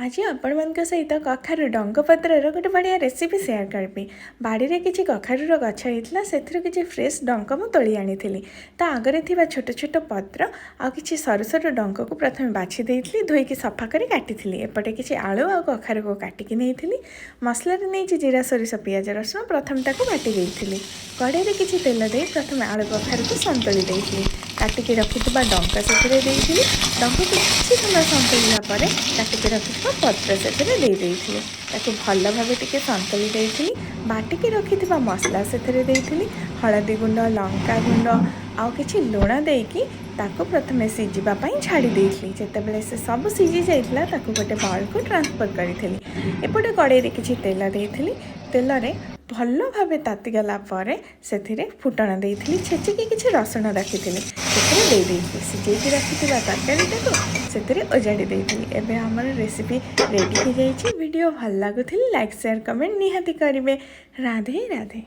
आज आपण सहित कखारु डंकपत्रर गोटे बढ़िया रेसिपी सेयार करी। बाड़ी में किसी कखारुर गछ होता से किसी फ्रेश डंक मुझे तोली आनी ता आगे थी छोट छोट पत्र आ कि सरु सरु डंक को प्रथम बाछि देइथिली धोईकी सफा कर काटी एपटे किसी आलू आ कखारु को काटिकी नहीं मसला नहीं जीरा सोरिष पियाज रसुण प्रथम ताको बाटी देइथिली। कड़े में किसी तेल दे प्रथम आलू कखारु को संतुली देइथिली। काटिकी रखिथिबा डंका से डंक को किसी समय संतुला पर काटिकी रखिथिबा पत्र से देइथिली। ताको भल भाव टिके संतुली देइथिली। बाटिकी रखिथिबा मसला से देइथिली हळदी गुंड लंका गुंड आउ किछि लुण देकी ताको प्रथमे सिझिबा पई छाड़ी देइथिली। जेतेबेले से सब सिझी जाइथिला ताको गोटे बाउल को ट्रांसफर करिथिली। एपटे कड़ाई रे किछि तेल देइथिली। तेल रे भल भाव तातीगला पर से फुटण देइथिली। छेचिकी किछि रसुण रखिथिली से देइथिली। सिझेइकी रखिथिबा तरकारीटाको से ओजाड़ी देइथिली। एबे हमर रेसिपी रेडी हो जाइछि। वीडियो भल लागुथिले लाइक शेयर कमेंट निहाती करिवे। राधे राधे।